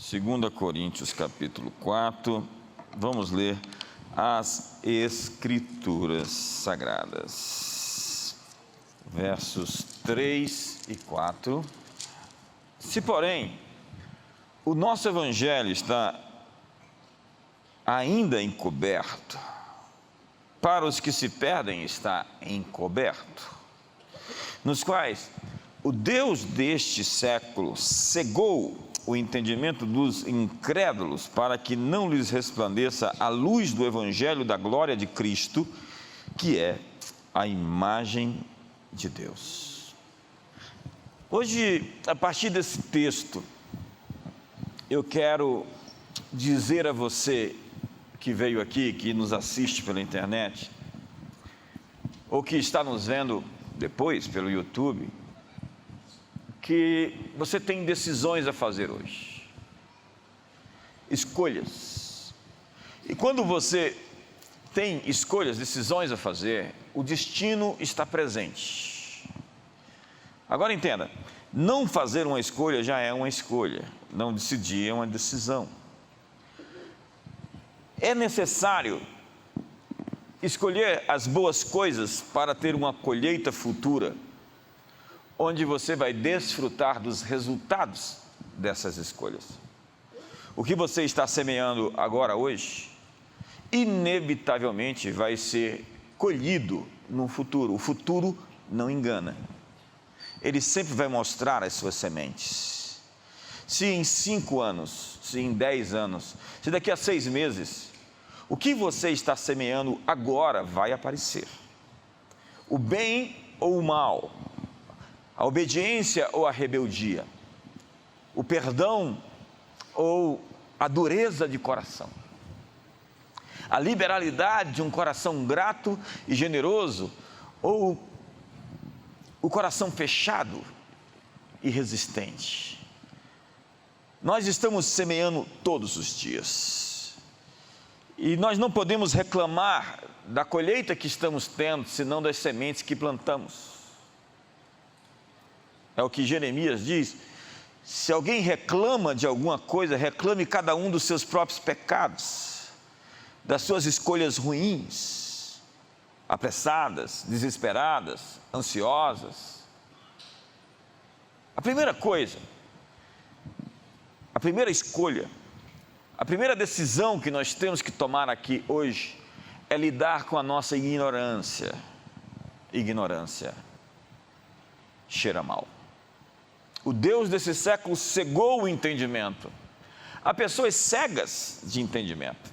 2 Coríntios capítulo 4, vamos ler as Escrituras Sagradas, versos 3 e 4. Se, porém, o nosso Evangelho está ainda encoberto, para os que se perdem está encoberto, nos quais o Deus deste século cegou o entendimento dos incrédulos, para que não lhes resplandeça a luz do Evangelho da glória de Cristo, que é a imagem de Deus. Hoje, a partir desse texto, eu quero dizer a você que veio aqui, que nos assiste pela internet, ou que está nos vendo depois pelo YouTube, que você tem decisões a fazer hoje, escolhas. E quando você tem escolhas, decisões a fazer, o destino está presente. Agora entenda, não fazer uma escolha já é uma escolha, não decidir é uma decisão. É necessário escolher as boas coisas para ter uma colheita futura, onde você vai desfrutar dos resultados dessas escolhas. O que você está semeando agora, hoje, inevitavelmente vai ser colhido no futuro. O futuro não engana. Ele sempre vai mostrar as suas sementes. Se em 5 anos, se em 10 anos, se daqui a 6 meses, o que você está semeando agora vai aparecer. O bem ou o mal, a obediência ou a rebeldia, o perdão ou a dureza de coração, a liberalidade de um coração grato e generoso ou o coração fechado e resistente. Nós estamos semeando todos os dias e nós não podemos reclamar da colheita que estamos tendo, senão das sementes que plantamos. É o que Jeremias diz: se alguém reclama de alguma coisa, reclame cada um dos seus próprios pecados, das suas escolhas ruins, apressadas, desesperadas, ansiosas. A primeira coisa, a primeira escolha, a primeira decisão que nós temos que tomar aqui hoje é lidar com a nossa ignorância. Ignorância cheira mal. O Deus desse século cegou o entendimento. Há pessoas cegas de entendimento.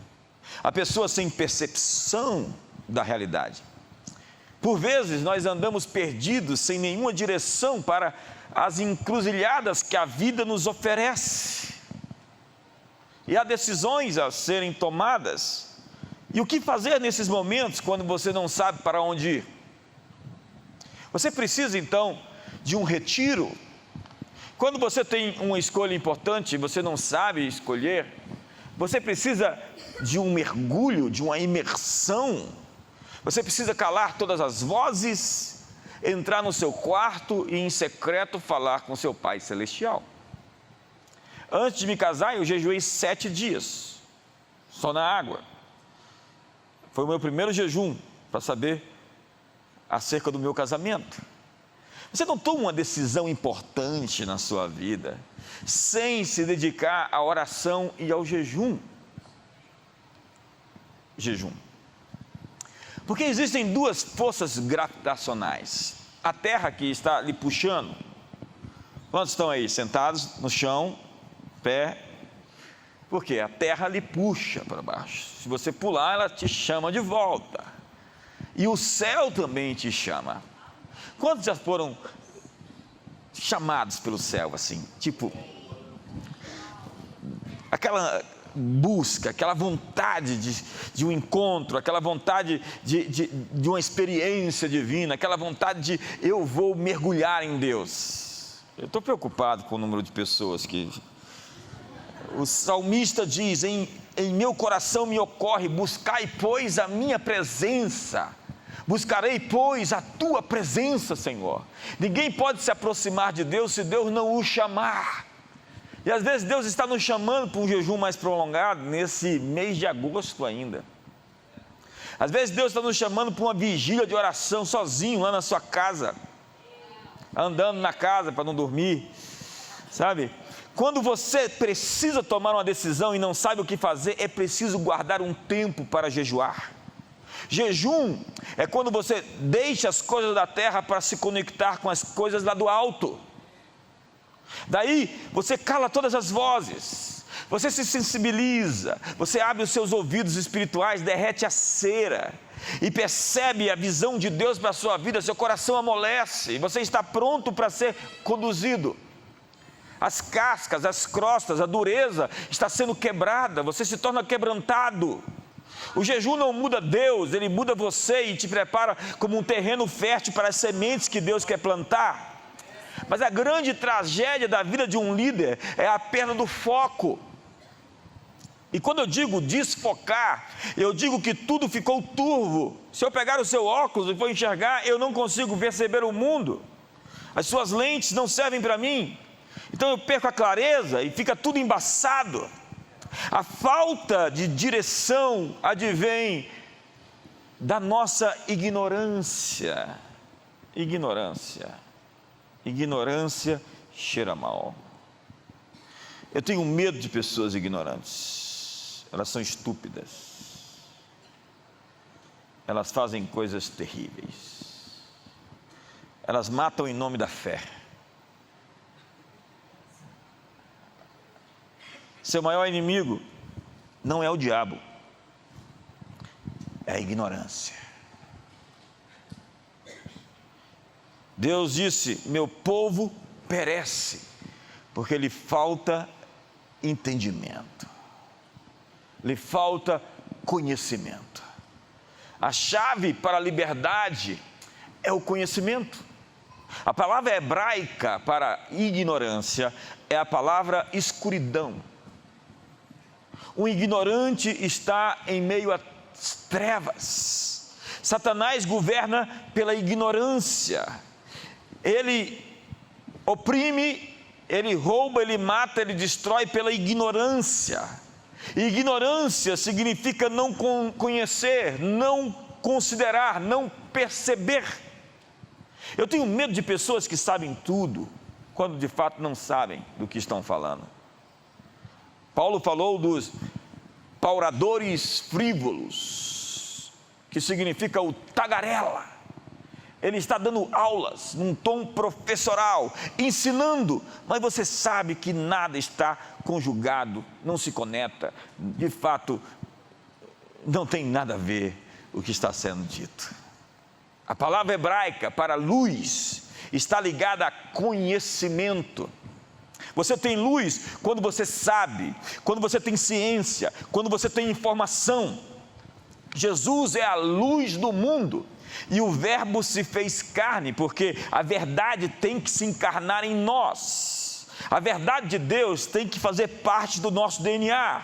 Há pessoas sem percepção da realidade. Por vezes nós andamos perdidos, sem nenhuma direção para as encruzilhadas que a vida nos oferece. E há decisões a serem tomadas. E o que fazer nesses momentos, quando você não sabe para onde ir? Você precisa então de um retiro. Quando você tem uma escolha importante e você não sabe escolher, você precisa de um mergulho, de uma imersão. Você precisa calar todas as vozes, entrar no seu quarto e em secreto falar com seu Pai Celestial. Antes de me casar, eu jejuei 7 dias, só na água. Foi o meu primeiro jejum para saber acerca do meu casamento. Você não toma uma decisão importante na sua vida sem se dedicar à oração e ao jejum. Jejum. Porque existem 2 forças gravitacionais. A Terra que está lhe puxando. Quantos estão aí sentados no chão, pé? Porque a Terra lhe puxa para baixo. Se você pular, ela te chama de volta. E o céu também te chama. Quantos já foram chamados pelo céu, assim, tipo, aquela busca, aquela vontade de um encontro, aquela vontade de uma experiência divina, aquela vontade de eu vou mergulhar em Deus? Eu estou preocupado com o número de pessoas que... O salmista diz: em meu coração me ocorre, buscai, pois, a minha presença. Buscarei, pois, a tua presença, Senhor. Ninguém pode se aproximar de Deus se Deus não o chamar. E às vezes Deus está nos chamando para um jejum mais prolongado nesse mês de agosto ainda. Às vezes Deus está nos chamando para uma vigília de oração sozinho lá na sua casa, andando na casa para não dormir, sabe? Quando você precisa tomar uma decisão e não sabe o que fazer, é preciso guardar um tempo para jejuar. Jejum é quando você deixa as coisas da terra para se conectar com as coisas lá do alto. Daí você cala todas as vozes, você se sensibiliza, você abre os seus ouvidos espirituais, derrete a cera e percebe a visão de Deus para a sua vida, seu coração amolece e você está pronto para ser conduzido. As cascas, as crostas, a dureza está sendo quebrada, você se torna quebrantado. O jejum não muda Deus, ele muda você e te prepara como um terreno fértil para as sementes que Deus quer plantar. Mas a grande tragédia da vida de um líder é a perda do foco. E quando eu digo desfocar, eu digo que tudo ficou turvo. Se eu pegar o seu óculos e for enxergar, eu não consigo perceber o mundo. As suas lentes não servem para mim. Então eu perco a clareza e fica tudo embaçado. A falta de direção advém da nossa ignorância. Ignorância cheira mal. Eu tenho medo de pessoas ignorantes. Elas são estúpidas. Elas fazem coisas terríveis. Elas matam em nome da fé. Seu maior inimigo não é o diabo, é a ignorância. Deus disse: meu povo perece, porque lhe falta entendimento, lhe falta conhecimento. A chave para a liberdade é o conhecimento. A palavra hebraica para ignorância é a palavra escuridão. Um ignorante está em meio às trevas. Satanás governa pela ignorância. Ele oprime, ele rouba, ele mata, ele destrói pela ignorância. E ignorância significa não conhecer, não considerar, não perceber. Eu tenho medo de pessoas que sabem tudo, quando de fato não sabem do que estão falando. Paulo falou dos pauradores frívolos, que significa o tagarela. Ele está dando aulas num tom professoral, ensinando, mas você sabe que nada está conjugado, não se conecta, de fato, não tem nada a ver o que está sendo dito. A palavra hebraica para luz está ligada a conhecimento. Você tem luz quando você sabe, quando você tem ciência, quando você tem informação. Jesus é a luz do mundo e o Verbo se fez carne, porque a verdade tem que se encarnar em nós. A verdade de Deus tem que fazer parte do nosso DNA.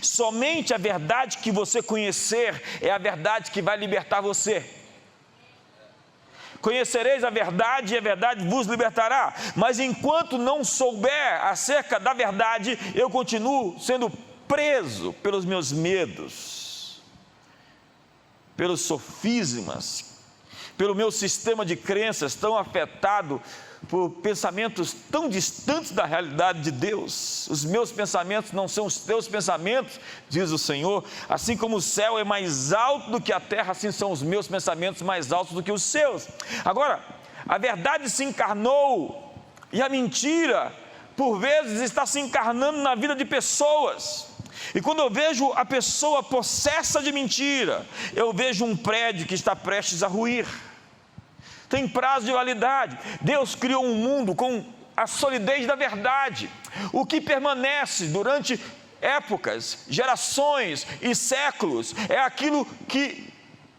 Somente a verdade que você conhecer é a verdade que vai libertar você. Conhecereis a verdade e a verdade vos libertará. Mas enquanto não souber acerca da verdade, eu continuo sendo preso pelos meus medos, pelos sofismas, pelo meu sistema de crenças tão afetado por pensamentos tão distantes da realidade de Deus. Os meus pensamentos não são os teus pensamentos, diz o Senhor. Assim como o céu é mais alto do que a terra, assim são os meus pensamentos mais altos do que os seus. Agora, a verdade se encarnou e a mentira, por vezes, está se encarnando na vida de pessoas. E quando eu vejo a pessoa possessa de mentira, eu vejo um prédio que está prestes a ruir. Tem prazo de validade. Deus criou um mundo com a solidez da verdade. O que permanece durante épocas, gerações e séculos é aquilo que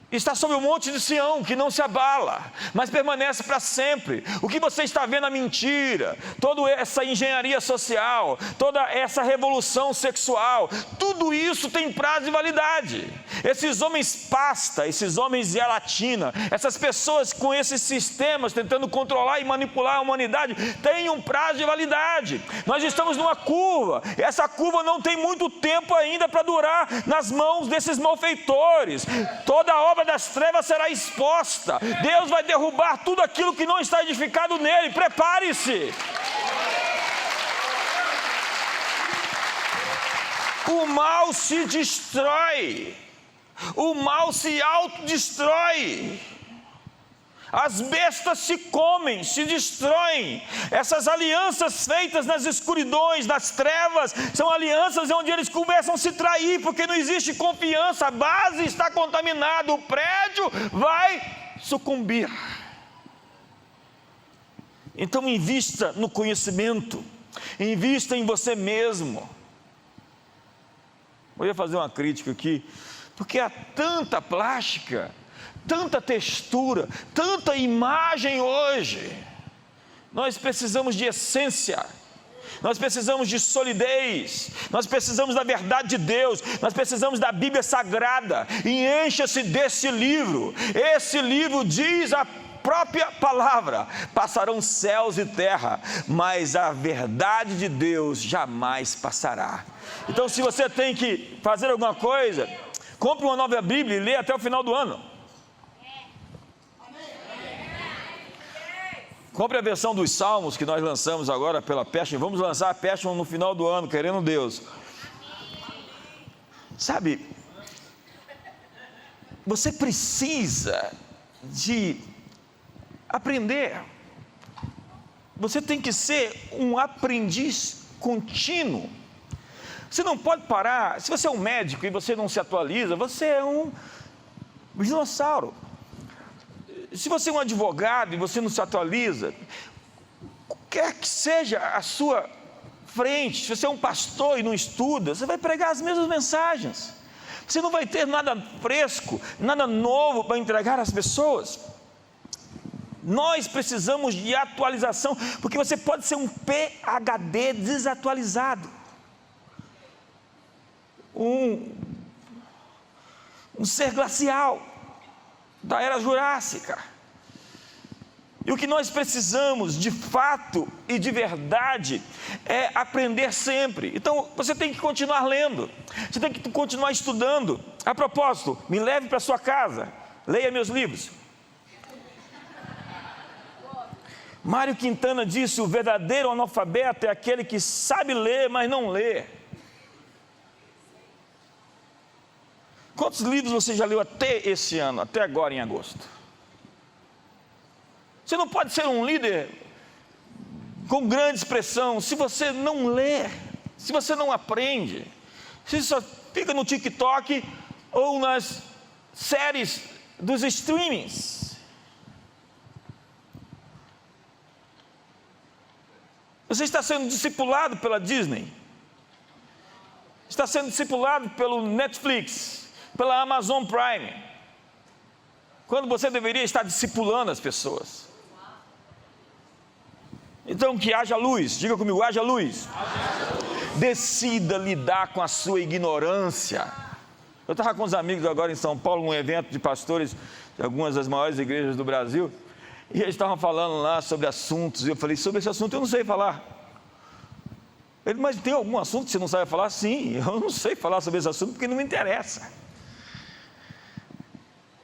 está sobre o monte de Sião, que não se abala, mas permanece para sempre. O que você está vendo é mentira, toda essa engenharia social, toda essa revolução sexual, tudo isso tem prazo de validade. Esses homens pasta, esses homens gelatina, essas pessoas com esses sistemas tentando controlar e manipular a humanidade, têm um prazo de validade. Nós estamos numa curva, essa curva não tem muito tempo ainda para durar nas mãos desses malfeitores. Toda a obra das trevas será exposta. Deus vai derrubar tudo aquilo que não está edificado nele. Prepare-se. O mal se destrói. O mal se autodestrói. As bestas se comem, se destroem. Essas alianças feitas nas escuridões, nas trevas, são alianças onde eles começam a se trair, porque não existe confiança, a base está contaminada, o prédio vai sucumbir. Então invista no conhecimento, invista em você mesmo. Eu ia fazer uma crítica aqui, porque há tanta plástica, tanta textura, tanta imagem hoje. Nós precisamos de essência, nós precisamos de solidez, nós precisamos da verdade de Deus, nós precisamos da Bíblia Sagrada, e encha-se desse livro. Esse livro diz a própria palavra: passarão céus e terra, mas a verdade de Deus jamais passará. Então, se você tem que fazer alguma coisa, compre uma nova Bíblia e lê até o final do ano. Compre a versão dos Salmos que nós lançamos agora pela Passion. Vamos lançar a Passion no final do ano, querendo Deus. Sabe, você precisa de aprender. Você tem que ser um aprendiz contínuo. Você não pode parar. Se você é um médico e você não se atualiza, você é um dinossauro. Se você é um advogado e você não se atualiza, qualquer que seja a sua frente, se você é um pastor e não estuda, você vai pregar as mesmas mensagens. Você não vai ter nada fresco, nada novo para entregar às pessoas. Nós precisamos de atualização, porque você pode ser um PhD desatualizado. Um ser glacial da era jurássica. E o que nós precisamos de fato e de verdade é aprender sempre. Então você tem que continuar lendo, você tem que continuar estudando. A propósito, me leve para sua casa, leia meus livros. Mário Quintana disse: o verdadeiro analfabeto é aquele que sabe ler, mas não lê. Quantos livros você já leu até esse ano, até agora em agosto? Você não pode ser um líder com grande expressão se você não lê, se você não aprende, se só fica no TikTok ou nas séries dos streamings. Você está sendo discipulado pela Disney, está sendo discipulado pelo Netflix, pela Amazon Prime, quando você deveria estar discipulando as pessoas. Então que haja luz, diga comigo, haja luz. Decida lidar com a sua ignorância. Eu estava com uns amigos agora em São Paulo, num evento de pastores de algumas das maiores igrejas do Brasil, e eles estavam falando lá sobre assuntos, e eu falei: sobre esse assunto eu não sei falar. Ele: mas tem algum assunto que você não sabe falar? Sim, eu não sei falar sobre esse assunto porque não me interessa.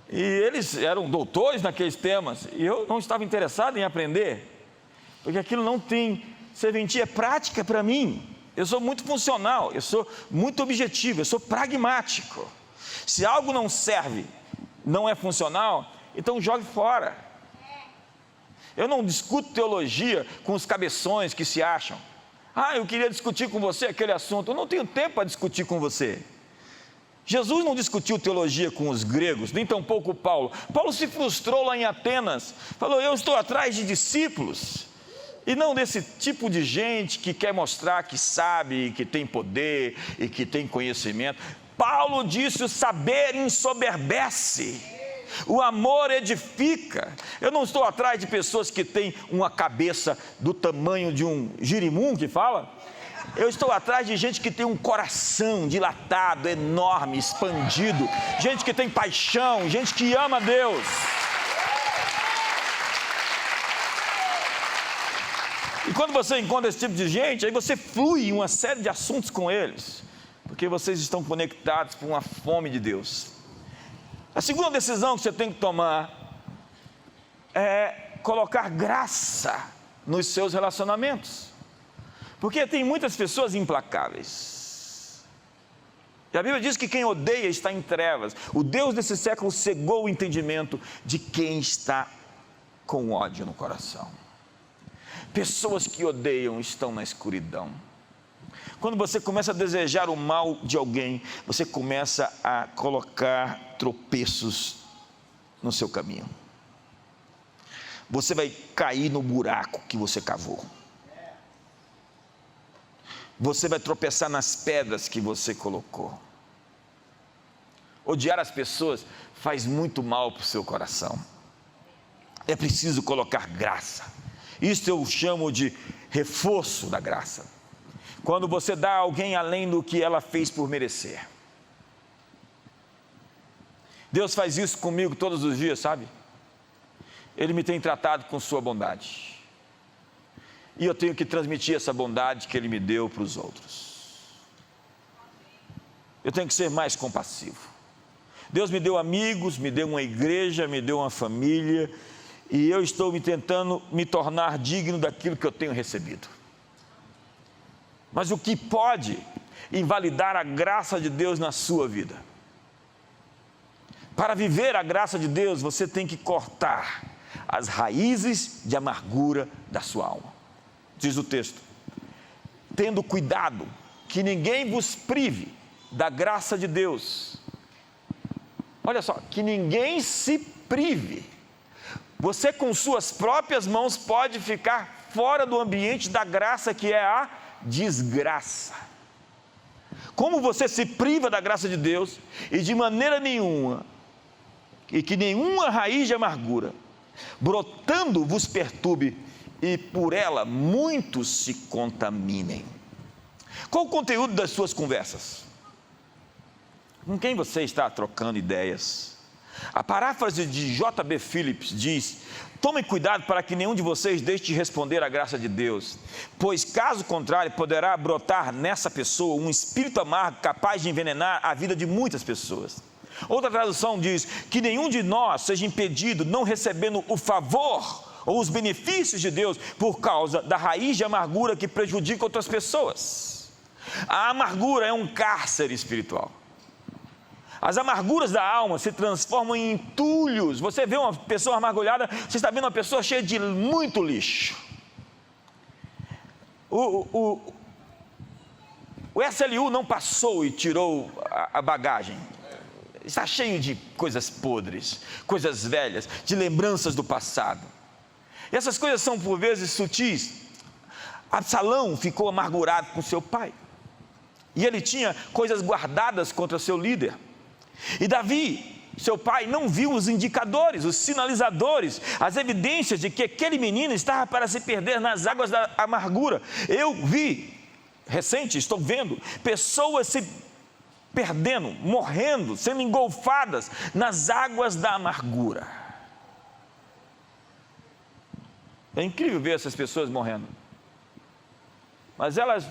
E eles eram doutores naqueles temas, e eu não estava interessado em aprender, porque aquilo não tem serventia prática para mim. Eu sou muito funcional, eu sou muito objetivo, eu sou pragmático. Se algo não serve, não é funcional, então jogue fora. Eu não discuto teologia com os cabeções que se acham: ah, eu queria discutir com você aquele assunto. Eu não tenho tempo para discutir com você. Jesus não discutiu teologia com os gregos, nem tampouco Paulo. Paulo se frustrou lá em Atenas, falou: eu estou atrás de discípulos, e não desse tipo de gente que quer mostrar que sabe, que tem poder e que tem conhecimento. Paulo disse: o saber ensoberbece. O amor edifica. Eu não estou atrás de pessoas que têm uma cabeça do tamanho de um girimum que fala. Eu estou atrás de gente que tem um coração dilatado, enorme, expandido. Gente que tem paixão, gente que ama Deus. E quando você encontra esse tipo de gente, aí você flui em uma série de assuntos com eles, porque vocês estão conectados por uma fome de Deus. A segunda decisão que você tem que tomar é colocar graça nos seus relacionamentos, porque tem muitas pessoas implacáveis. E a Bíblia diz que quem odeia está em trevas. O Deus desse século cegou o entendimento de quem está com ódio no coração. Pessoas que odeiam estão na escuridão. Quando você começa a desejar o mal de alguém, você começa a colocar tropeços no seu caminho. Você vai cair no buraco que você cavou. Você vai tropeçar nas pedras que você colocou. Odiar as pessoas faz muito mal para o seu coração. É preciso colocar graça. Isso eu chamo de reforço da graça. Quando você dá a alguém além do que ela fez por merecer. Deus faz isso comigo todos os dias, sabe? Ele me tem tratado com sua bondade. E eu tenho que transmitir essa bondade que Ele me deu para os outros. Eu tenho que ser mais compassivo. Deus me deu amigos, me deu uma igreja, me deu uma família, e eu estou tentando me tornar digno daquilo que eu tenho recebido. Mas o que pode invalidar a graça de Deus na sua vida? Para viver a graça de Deus, você tem que cortar as raízes de amargura da sua alma. Diz o texto: tendo cuidado que ninguém vos prive da graça de Deus. Olha só, que ninguém se prive. Você com suas próprias mãos pode ficar fora do ambiente da graça, que é a desgraça. Como você se priva da graça de Deus, e de maneira nenhuma, e que nenhuma raiz de amargura brotando vos perturbe, e por ela muitos se contaminem. Qual o conteúdo das suas conversas? Com quem você está trocando ideias? A paráfrase de J.B. Phillips diz: tomem cuidado para que nenhum de vocês deixe de responder à graça de Deus, pois caso contrário poderá brotar nessa pessoa um espírito amargo capaz de envenenar a vida de muitas pessoas. Outra tradução diz: que nenhum de nós seja impedido, não recebendo o favor ou os benefícios de Deus, por causa da raiz de amargura que prejudica outras pessoas. A amargura é um cárcere espiritual. As amarguras da alma se transformam em entulhos. Você vê uma pessoa amargurada, você está vendo uma pessoa cheia de muito lixo. O SLU não passou e tirou a bagagem. Está cheio de coisas podres, coisas velhas, de lembranças do passado. E essas coisas são por vezes sutis. Absalão ficou amargurado com seu pai. E ele tinha coisas guardadas contra seu líder. E Davi, seu pai, não viu os indicadores, os sinalizadores, as evidências de que aquele menino estava para se perder nas águas da amargura. Eu vi, estou vendo, pessoas se perdendo, morrendo, sendo engolfadas nas águas da amargura. É incrível ver essas pessoas morrendo. Mas elas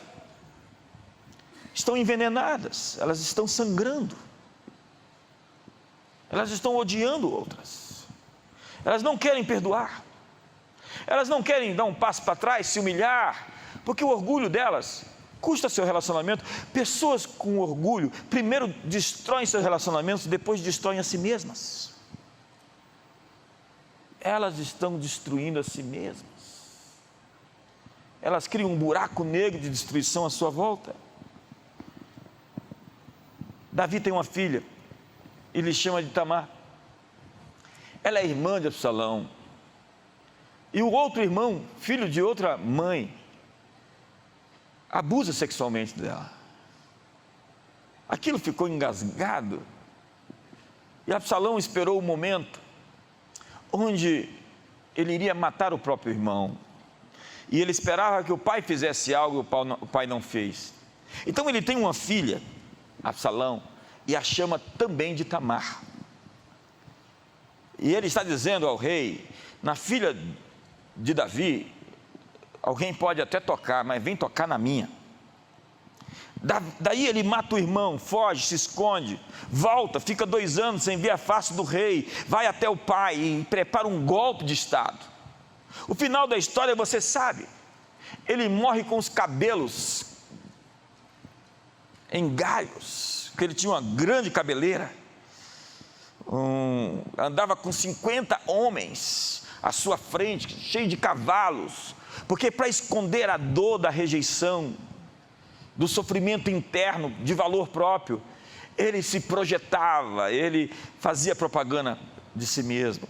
estão envenenadas, elas estão sangrando. Elas estão odiando outras. Elas não querem perdoar. Elas não querem dar um passo para trás, se humilhar, porque o orgulho delas custa seu relacionamento. Pessoas com orgulho primeiro destroem seus relacionamentos, depois destroem a si mesmas. Elas estão destruindo a si mesmas. Elas criam um buraco negro de destruição à sua volta. Davi tem uma filha, ele chama de Tamar. Ela é irmã de Absalão. E o outro irmão, filho de outra mãe, abusa sexualmente dela. Aquilo ficou engasgado. E Absalão esperou o momento onde ele iria matar o próprio irmão. E ele esperava que o pai fizesse algo e o pai não fez. Então ele tem uma filha, Absalão, e a chama também de Tamar. E ele está dizendo ao rei: na filha de Davi, alguém pode até tocar, mas vem tocar na minha. Daí ele mata o irmão, foge, se esconde, volta, fica 2 anos sem ver a face do rei, vai até o pai e prepara um golpe de estado. O final da história você sabe, ele morre com os cabelos em galhos, porque ele tinha uma grande cabeleira, andava com 50 homens à sua frente, cheio de cavalos, porque para esconder a dor da rejeição, do sofrimento interno, de valor próprio, ele se projetava, ele fazia propaganda de si mesmo.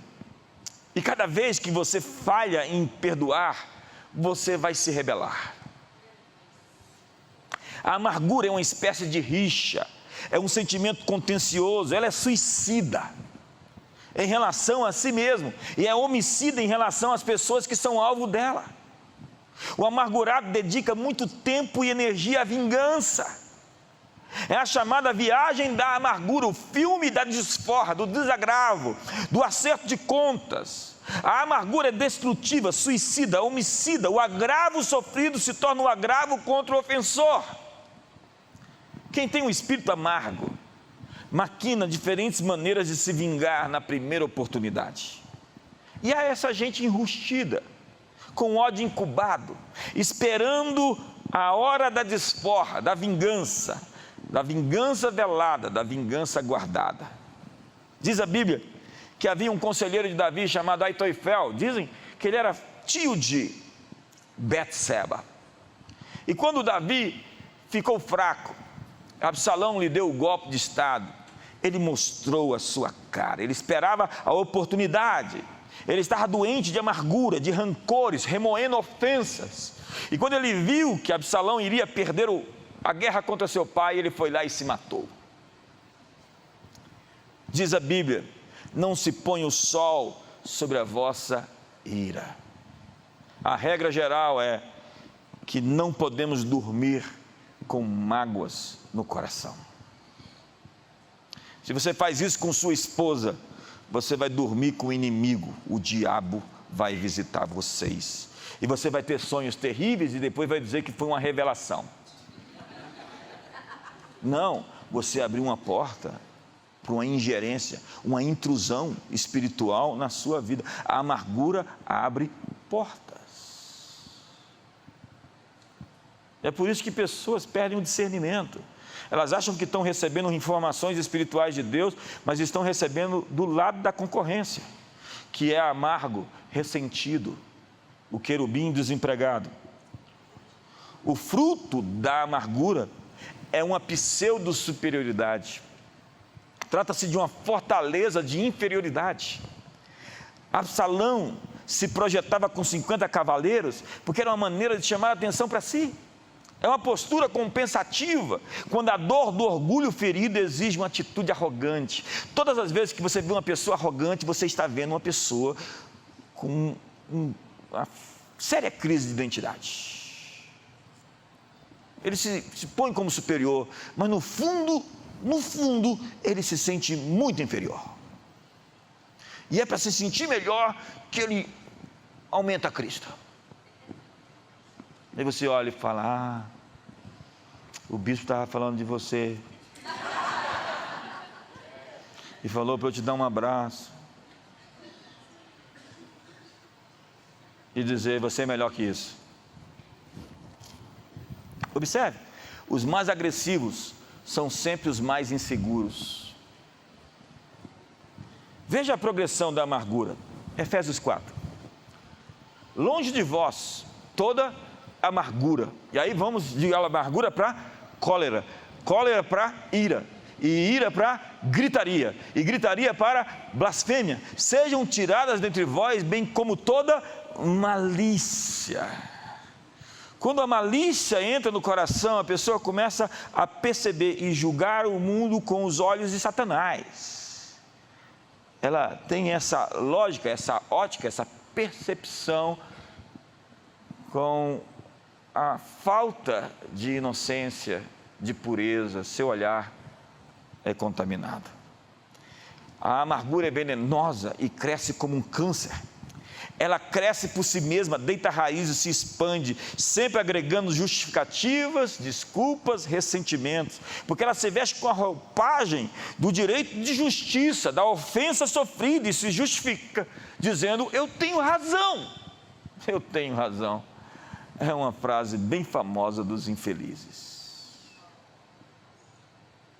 E cada vez que você falha em perdoar, você vai se rebelar. A amargura é uma espécie de rixa, é um sentimento contencioso, ela é suicida em relação a si mesmo, e é homicida em relação às pessoas que são alvo dela. O amargurado dedica muito tempo e energia à vingança. É a chamada viagem da amargura, o filme da desforra, do desagravo, do acerto de contas. A amargura é destrutiva, suicida, homicida. O agravo sofrido se torna um agravo contra o ofensor. Quem tem um espírito amargo maquina diferentes maneiras de se vingar na primeira oportunidade. E há essa gente enrustida, com ódio incubado, esperando a hora da desforra, da vingança velada, da vingança guardada. Diz a Bíblia que havia um conselheiro de Davi chamado Aitoifel, dizem que ele era tio de Betseba. E quando Davi ficou fraco, Absalão lhe deu o golpe de estado, ele mostrou a sua cara, ele esperava a oportunidade. Ele estava doente de amargura, de rancores, remoendo ofensas. E quando ele viu que Absalão iria perder a guerra contra seu pai, ele foi lá e se matou. Diz a Bíblia: não se põe o sol sobre a vossa ira. A regra geral é que não podemos dormir com mágoas no coração. Se você faz isso com sua esposa, você vai dormir com o inimigo, o diabo vai visitar vocês. E você vai ter sonhos terríveis e depois vai dizer que foi uma revelação. Não, você abriu uma porta para uma ingerência, uma intrusão espiritual na sua vida. A amargura abre portas. É por isso que pessoas perdem o discernimento. Elas acham que estão recebendo informações espirituais de Deus, mas estão recebendo do lado da concorrência, que é amargo, ressentido, o querubim desempregado. O fruto da amargura é uma pseudo-superioridade. Trata-se de uma fortaleza de inferioridade. Absalão se projetava com 50 cavaleiros, porque era uma maneira de chamar a atenção para si. É uma postura compensativa, quando a dor do orgulho ferido exige uma atitude arrogante. Todas as vezes que você vê uma pessoa arrogante, você está vendo uma pessoa com uma séria crise de identidade. Ele se põe como superior, mas no fundo, ele se sente muito inferior. E é para se sentir melhor que ele aumenta a crista. Aí você olha e fala: o bispo estava falando de você. E falou para eu te dar um abraço. E dizer: você é melhor que isso. Observe, os mais agressivos são sempre os mais inseguros. Veja a progressão da amargura. Efésios 4. Longe de vós toda amargura. E aí vamos de amargura para cólera, cólera para ira, e ira para gritaria, e gritaria para blasfêmia. Sejam tiradas dentre vós, bem como toda malícia. Quando a malícia entra no coração, a pessoa começa a perceber e julgar o mundo com os olhos de Satanás. ela tem essa lógica, essa ótica, essa percepção com a falta de inocência, de pureza, seu olhar é contaminado. A amargura é venenosa e cresce como um câncer. Ela cresce por si mesma, deita raízes, se expande, sempre agregando justificativas, desculpas, ressentimentos, porque ela se veste com a roupagem do direito de justiça, da ofensa sofrida e se justifica, dizendo: eu tenho razão, eu tenho razão. É uma frase bem famosa dos infelizes.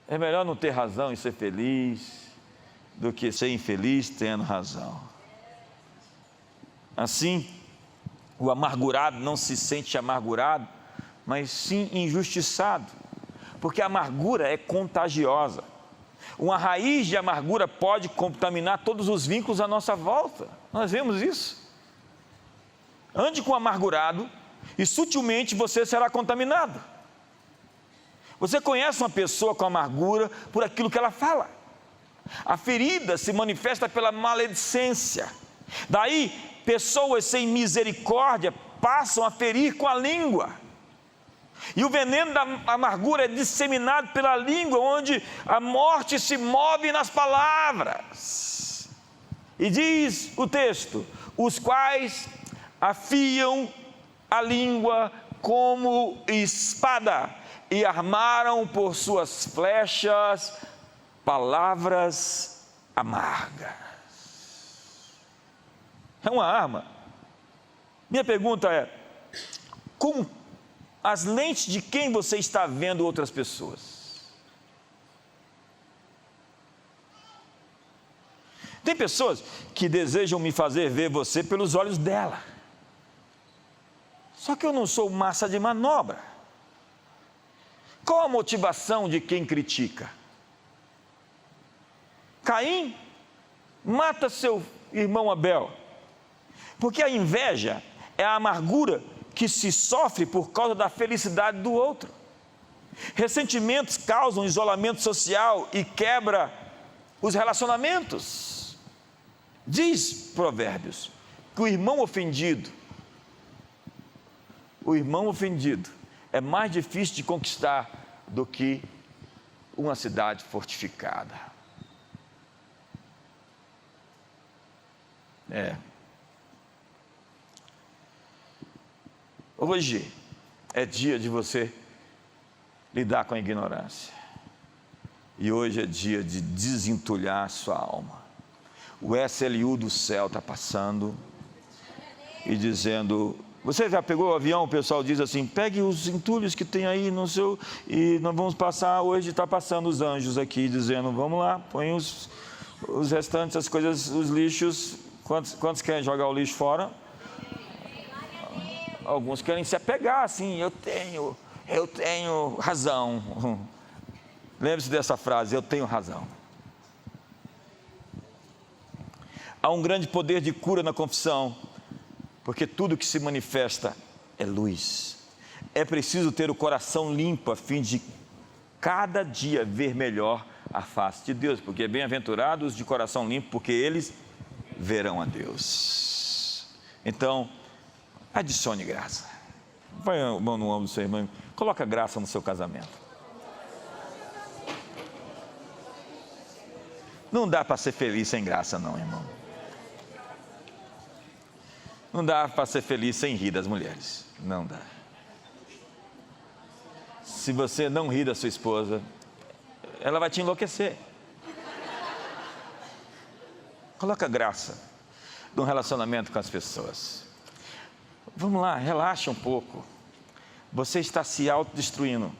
É melhor não ter razão e ser feliz, do que ser infeliz tendo razão. Assim, o amargurado não se sente amargurado, mas sim injustiçado, porque a amargura é contagiosa. Uma raiz de amargura pode contaminar todos os vínculos à nossa volta. Nós vemos isso. Ande com o amargurado e sutilmente você será contaminado. Você conhece uma pessoa com amargura por aquilo que ela fala. A ferida se manifesta pela maledicência. Daí, pessoas sem misericórdia passam a ferir com a língua. E o veneno da amargura é disseminado pela língua, onde a morte se move nas palavras. E diz o texto: os quais afiam a língua como espada e armaram por suas flechas palavras amargas. É uma arma. Minha pergunta é: com as lentes de quem você está vendo outras pessoas? Tem pessoas que desejam me fazer ver você pelos olhos dela. Só que eu não sou massa de manobra. Qual a motivação de quem critica? Caim mata seu irmão Abel, porque a inveja é a amargura que se sofre por causa da felicidade do outro. Ressentimentos causam isolamento social e quebra os relacionamentos. Diz Provérbios que o irmão ofendido é mais difícil de conquistar do que uma cidade fortificada. Hoje é dia de você lidar com a ignorância. E hoje é dia de desentulhar a sua alma. O SLU do céu está passando e dizendo: você já pegou o avião? O pessoal diz assim: pegue os entulhos que tem aí no seu... E nós vamos passar, hoje está passando os anjos aqui, dizendo: vamos lá, põe os restantes, as coisas, os lixos. Quantos querem jogar o lixo fora? Alguns querem se apegar assim: eu tenho razão. Lembre-se dessa frase: eu tenho razão. Há um grande poder de cura na confissão, porque tudo que se manifesta é luz. É preciso ter o coração limpo a fim de cada dia ver melhor a face de Deus, porque bem-aventurados de coração limpo, porque eles verão a Deus. Então, adicione graça. Vai a mão no ombro do seu irmão, coloca graça no seu casamento. Não dá para ser feliz sem graça, não, irmão. Não dá para ser feliz sem rir das mulheres. Não dá. Se você não rir da sua esposa, ela vai te enlouquecer. Coloca graça no relacionamento com as pessoas. Vamos lá, relaxa um pouco. Você está se autodestruindo.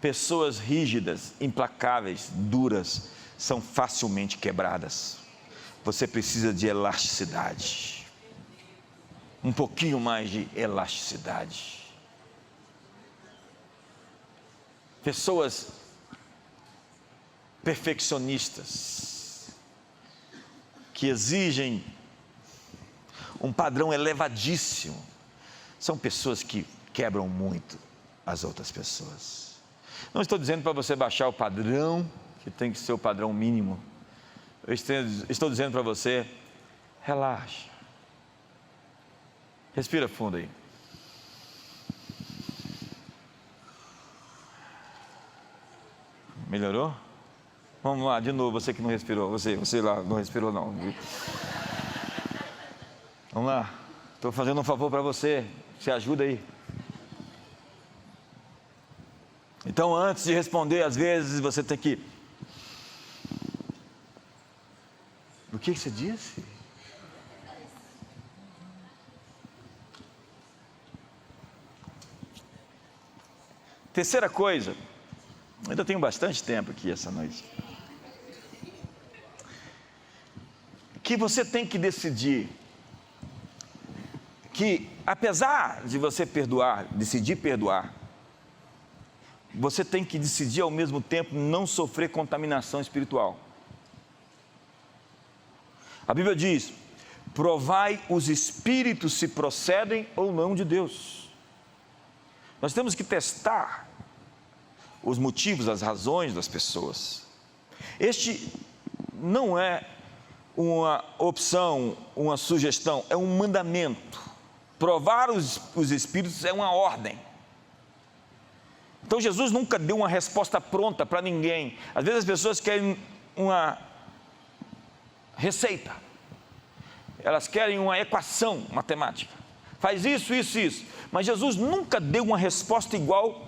Pessoas rígidas, implacáveis, duras, são facilmente quebradas. Você precisa de elasticidade. Um pouquinho mais de elasticidade. Pessoas perfeccionistas, que exigem um padrão elevadíssimo, são pessoas que quebram muito as outras pessoas. Não estou dizendo para você baixar o padrão, que tem que ser o padrão mínimo. eu estou dizendo para você, relaxa. Respira fundo aí. Melhorou? Vamos lá, de novo, você que não respirou, você lá não respirou não. Vamos lá, estou fazendo um favor para você, se ajuda aí. Então, antes de responder, às vezes você tem que... O que você disse? Terceira coisa, ainda tenho bastante tempo aqui essa noite, que você tem que decidir que, apesar de você perdoar, decidir perdoar, você tem que decidir ao mesmo tempo não sofrer contaminação espiritual. A Bíblia diz: provai os espíritos se procedem ou não de Deus. Nós temos que testar os motivos, as razões das pessoas. Este não é uma opção, uma sugestão, é um mandamento. Provar os espíritos é uma ordem. Então Jesus nunca deu uma resposta pronta para ninguém. Às vezes as pessoas querem uma receita, elas querem uma equação matemática, faz isso, isso, isso, mas Jesus nunca deu uma resposta igual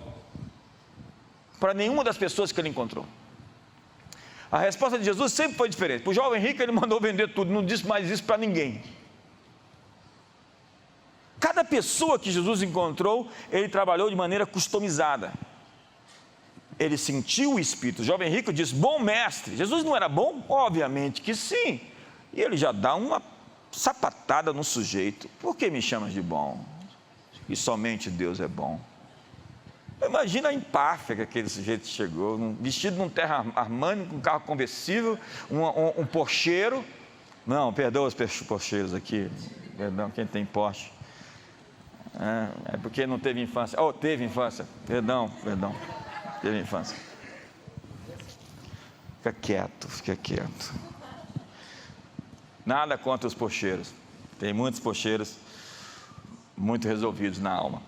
para nenhuma das pessoas que ele encontrou. A resposta de Jesus sempre foi diferente. Para o jovem rico ele mandou vender tudo, não disse mais isso para ninguém. Cada pessoa que Jesus encontrou, ele trabalhou de maneira customizada. Ele sentiu o Espírito. O jovem rico disse: bom mestre. Jesus não era bom? Obviamente que sim. E ele já dá uma sapatada no sujeito. Por que me chamas de bom? E somente Deus é bom. Imagina a empáfia que aquele sujeito chegou, vestido num terra Armani, com um carro conversível, um Porscheiro. Não, perdoa os Porcheiros aqui, perdão, quem tem Porsche. É porque não teve infância. Oh, teve infância, perdão, teve infância. Fica quieto. Nada contra os Porcheiros. Tem muitos Porcheiros muito resolvidos na alma.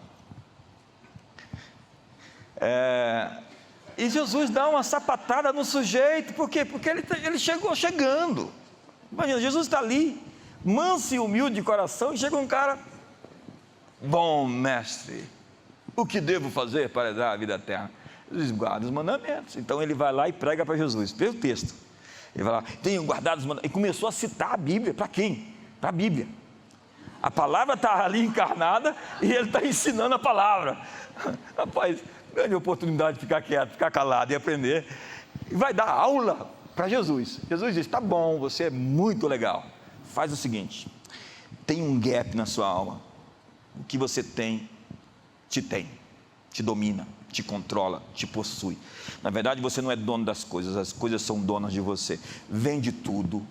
E Jesus dá uma sapatada no sujeito. Por quê? Porque ele chegou chegando. Imagina, Jesus está ali, manso e humilde de coração, e chega um cara: bom mestre, o que devo fazer para herdar a vida eterna? Jesus diz: guarda os mandamentos. Então ele vai lá e prega para Jesus. Vê o texto. Ele vai lá: tenho guardado os mandamentos. E começou a citar a Bíblia. Para quem? Para a Bíblia. A palavra está ali encarnada e ele está ensinando a palavra. Rapaz, grande oportunidade de ficar quieto, ficar calado e aprender. E vai dar aula para Jesus. Jesus diz: tá bom, você é muito legal. Faz o seguinte: tem um gap na sua alma. O que você tem, te domina, te controla, te possui. Na verdade, você não é dono das coisas, as coisas são donas de você. Vende tudo,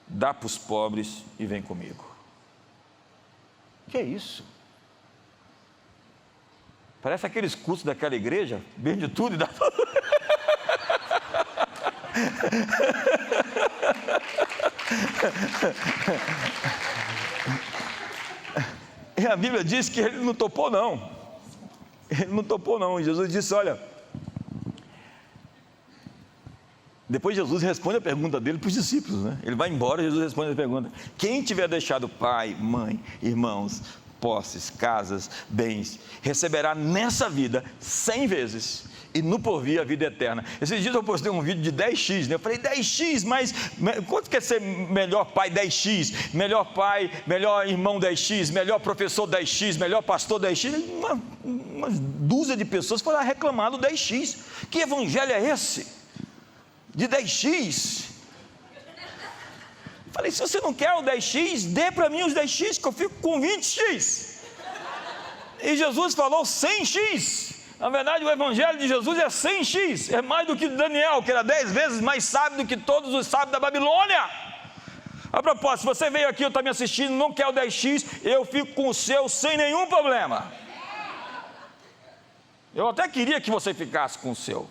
dá para os pobres e vem comigo. Que é isso? Parece aqueles cursos daquela igreja: vende tudo e dá tudo. E a Bíblia diz que ele não topou não. Ele não topou não. Jesus disse: olha, depois Jesus responde a pergunta dele para os discípulos, né? Ele vai embora, Jesus responde a pergunta: quem tiver deixado pai, mãe, irmãos, posses, casas, bens, receberá nessa vida 100 vezes, e no porvir a vida eterna. Esses dias eu postei um vídeo de 10x, né? Eu falei: 10x, mas quanto quer ser melhor pai 10x? Melhor pai, melhor irmão 10x, melhor professor 10x, melhor pastor 10x. Uma dúzia de pessoas foram lá reclamar do 10x. Que evangelho é esse? De 10x? Falei: se você não quer o 10x, dê para mim os 10x, que eu fico com 20x. E Jesus falou 100x. Na verdade, o evangelho de Jesus é 100x. É mais do que Daniel, que era 10 vezes mais sábio do que todos os sábios da Babilônia. A propósito, se você veio aqui ou está me assistindo, não quer o 10x, eu fico com o seu sem nenhum problema. Eu até queria que você ficasse com o seu,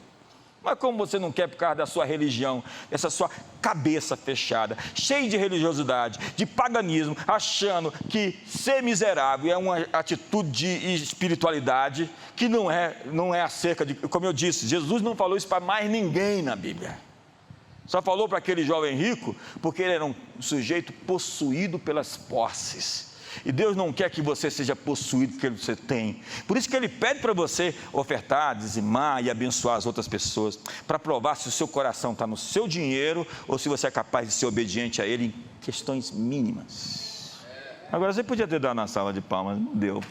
Mas como você não quer por causa da sua religião, essa sua cabeça fechada, cheia de religiosidade, de paganismo, achando que ser miserável é uma atitude de espiritualidade, que não é acerca de, como eu disse, Jesus não falou isso para mais ninguém na Bíblia. Só falou para aquele jovem rico, porque ele era um sujeito possuído pelas posses. E Deus não quer que você seja possuído pelo que você tem. Por isso que Ele pede para você ofertar, dizimar e abençoar as outras pessoas, para provar se o seu coração está no seu dinheiro, ou se você é capaz de ser obediente a Ele em questões mínimas. Agora, você podia ter dado na sala de palmas, não deu.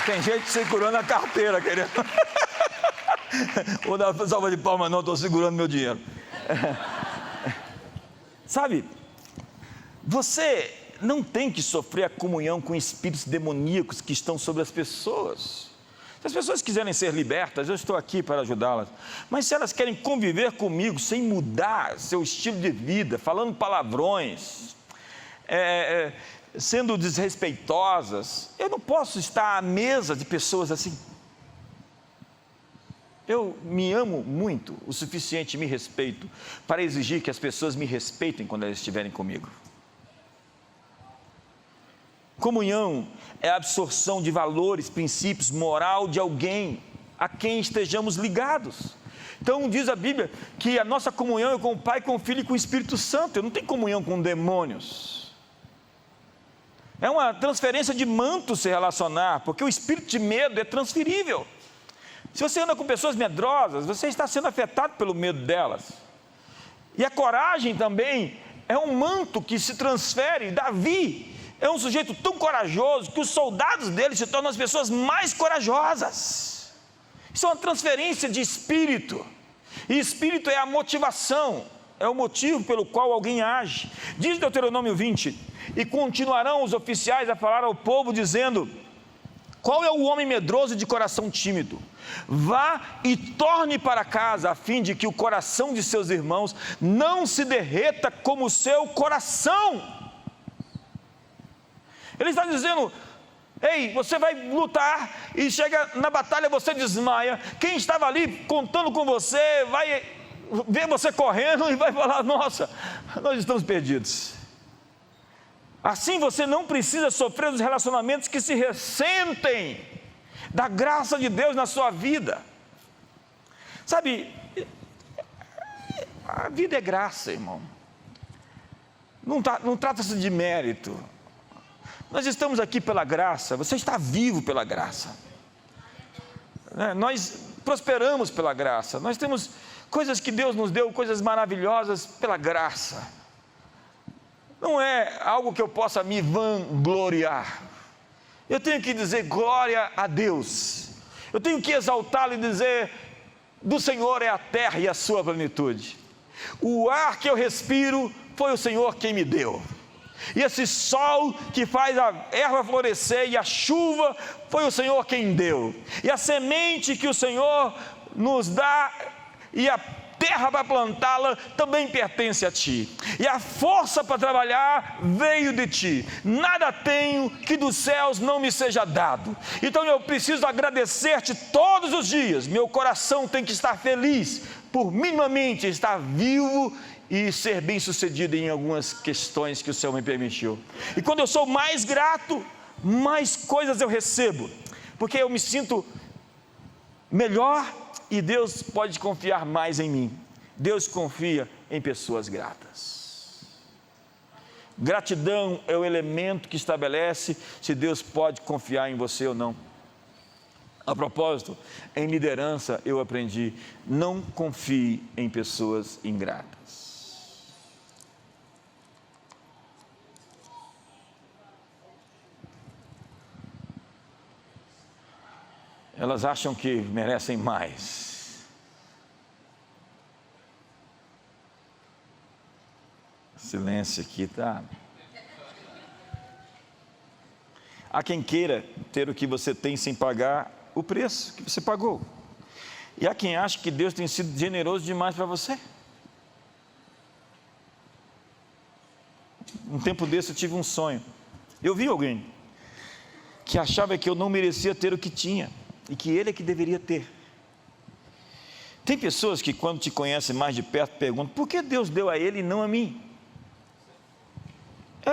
Tem gente segurando a carteira, querendo. Vou dar salva de palmas, não, estou segurando meu dinheiro. Sabe, você não tem que sofrer a comunhão com espíritos demoníacos que estão sobre as pessoas. Se as pessoas quiserem ser libertas, eu estou aqui para ajudá-las. Mas se elas querem conviver comigo sem mudar seu estilo de vida, falando palavrões, sendo desrespeitosas, eu não posso estar à mesa de pessoas assim. Eu me amo muito, o suficiente, me respeito, para exigir que as pessoas me respeitem quando elas estiverem comigo. Comunhão é a absorção de valores, princípios, moral de alguém a quem estejamos ligados. Então diz a Bíblia que a nossa comunhão é com o Pai, com o Filho e com o Espírito Santo. Eu não tenho comunhão com demônios. É uma transferência de manto se relacionar, porque o espírito de medo é transferível. Se você anda com pessoas medrosas, você está sendo afetado pelo medo delas. E a coragem também é um manto que se transfere. Davi é um sujeito tão corajoso que os soldados dele se tornam as pessoas mais corajosas. Isso é uma transferência de espírito. E espírito é a motivação, é o motivo pelo qual alguém age. Diz Deuteronômio 20: e continuarão os oficiais a falar ao povo, dizendo: qual é o homem medroso e de coração tímido? Vá e torne para casa, a fim de que o coração de seus irmãos não se derreta como o seu coração. Ele está dizendo: ei, você vai lutar e chega na batalha, você desmaia. Quem estava ali contando com você vai ver você correndo e vai falar: nossa, nós estamos perdidos. Assim você não precisa sofrer dos relacionamentos que se ressentem da graça de Deus na sua vida. Sabe, a vida é graça, irmão. Não trata-se de mérito. Nós estamos aqui pela graça, você está vivo pela graça. Nós prosperamos pela graça, nós temos coisas que Deus nos deu, coisas maravilhosas pela graça. Não é algo que eu possa me vangloriar. Eu tenho que dizer glória a Deus. Eu tenho que exaltá-lo e dizer: do Senhor é a terra e a sua plenitude. O ar que eu respiro foi o Senhor quem me deu. E esse sol que faz a erva florescer e a chuva foi o Senhor quem deu. E a semente que o Senhor nos dá e a terra para plantá-la também pertence a ti. E a força para trabalhar veio de ti. Nada tenho que dos céus não me seja dado. Então eu preciso agradecer-te todos os dias. Meu coração tem que estar feliz por minimamente estar vivo e ser bem sucedido em algumas questões que o Senhor me permitiu. E quando eu sou mais grato, mais coisas eu recebo, porque eu me sinto melhor e Deus pode confiar mais em mim. Deus confia em pessoas gratas. Gratidão é o elemento que estabelece se Deus pode confiar em você ou não. A propósito, em liderança eu aprendi: não confie em pessoas ingratas. Elas acham que merecem mais. Silêncio aqui, tá? Há quem queira ter o que você tem sem pagar o preço que você pagou. E há quem acha que Deus tem sido generoso demais para você. Um tempo desse eu tive um sonho. Eu vi alguém que achava que eu não merecia ter o que tinha. e que ele é que deveria ter. Tem pessoas que, quando te conhecem mais de perto, perguntam: por que Deus deu a ele e não a mim?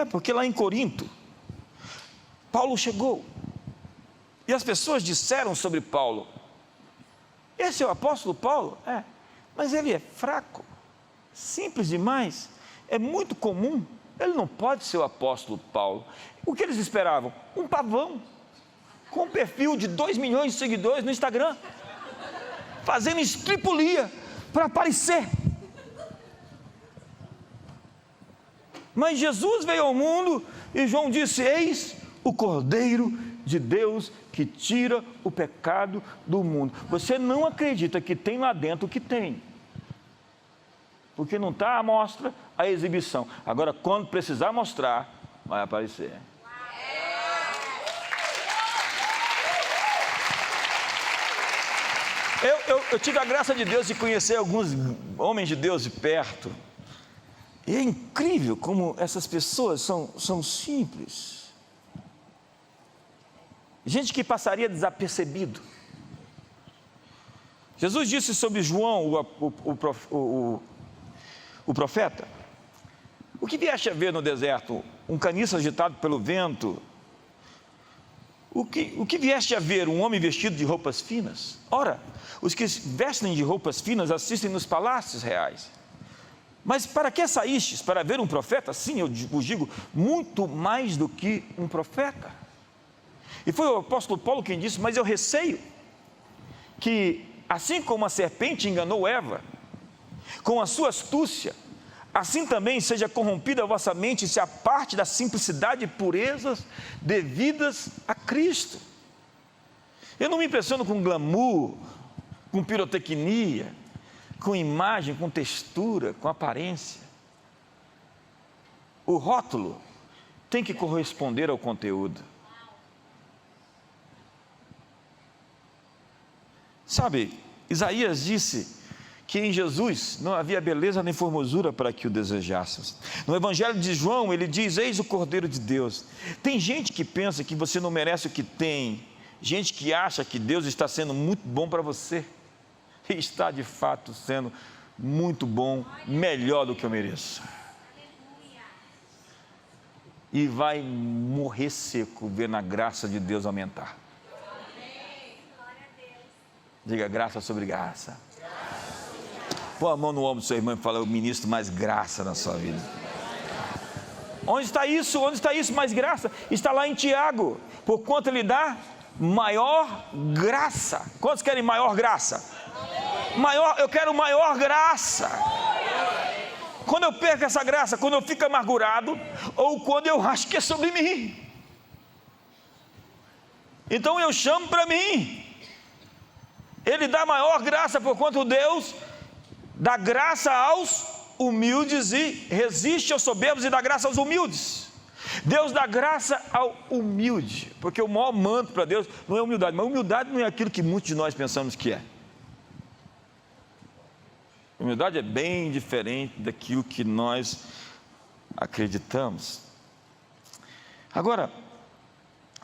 Porque lá em Corinto, Paulo chegou, e as pessoas disseram sobre Paulo: esse é o apóstolo Paulo? Mas ele é fraco, simples demais, é muito comum, ele não pode ser o apóstolo Paulo. O que eles esperavam? Um pavão, com um perfil de 2 milhões de seguidores no Instagram, fazendo estripulia para aparecer. Mas Jesus veio ao mundo e João disse: eis o Cordeiro de Deus que tira o pecado do mundo. Você não acredita que tem lá dentro o que tem, porque não está à mostra, a exibição. Agora, quando precisar mostrar, vai aparecer. Eu tive a graça de Deus de conhecer alguns homens de Deus de perto, e é incrível como essas pessoas são simples, gente que passaria desapercebido. Jesus disse sobre João, o profeta: o que vieste a ver no deserto? Um caniço agitado pelo vento? O que vieste a ver? Um homem vestido de roupas finas? Ora, os que vestem de roupas finas assistem nos palácios reais. Mas para que saístes? Para ver um profeta? Sim, eu vos digo, muito mais do que um profeta. E foi o apóstolo Paulo quem disse: mas eu receio que, assim como a serpente enganou Eva, com a sua astúcia, assim também seja corrompida a vossa mente e se aparte da simplicidade e purezas devidas a Cristo. Eu não me impressiono com glamour, com pirotecnia, com imagem, com textura, com aparência. O rótulo tem que corresponder ao conteúdo. Sabe, Isaías disse que em Jesus não havia beleza nem formosura para que o desejássemos. No Evangelho de João, ele diz: eis o Cordeiro de Deus. Tem gente que pensa que você não merece o que tem, gente que acha que Deus está sendo muito bom para você, e está de fato sendo muito bom, melhor do que eu mereço. E vai morrer seco vendo a graça de Deus aumentar. Diga: graça sobre graça. Põe a mão no ombro do seu irmão e fala: eu ministro mais graça na sua vida. Onde está isso? Onde está isso, mais graça? Está lá em Tiago: porquanto ele dá maior graça. Quantos querem maior graça? Eu quero maior graça. Quando eu perco essa graça, quando eu fico amargurado, ou quando eu acho que é sobre mim, então eu chamo para mim. Ele dá maior graça, porquanto Deus dá graça aos humildes e resiste aos soberbos e dá graça aos humildes. Deus dá graça ao humilde, porque o maior manto para Deus não é humildade, mas humildade não é aquilo que muitos de nós pensamos que é. Humildade é bem diferente daquilo que nós acreditamos. Agora,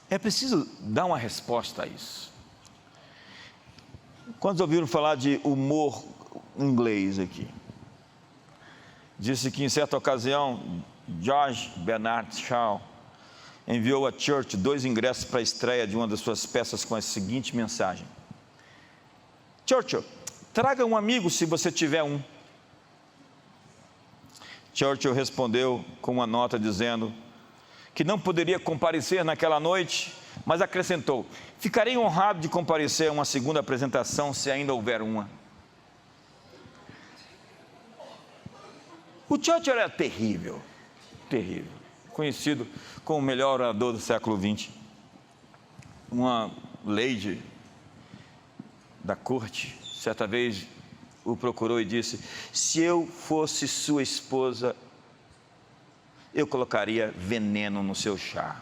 é preciso dar uma resposta a isso. Quantos ouviram falar de humor inglês aqui? Disse que em certa ocasião, George Bernard Shaw enviou a Churchill 2 ingressos para a estreia de uma das suas peças com a seguinte mensagem: Churchill, traga um amigo se você tiver um. Churchill respondeu com uma nota dizendo que não poderia comparecer naquela noite, mas acrescentou: ficarei honrado de comparecer a uma segunda apresentação, se ainda houver uma. O Churchill era terrível, terrível, conhecido como o melhor orador do século XX. Uma lady da corte, certa vez, o procurou e disse: se eu fosse sua esposa, eu colocaria veneno no seu chá.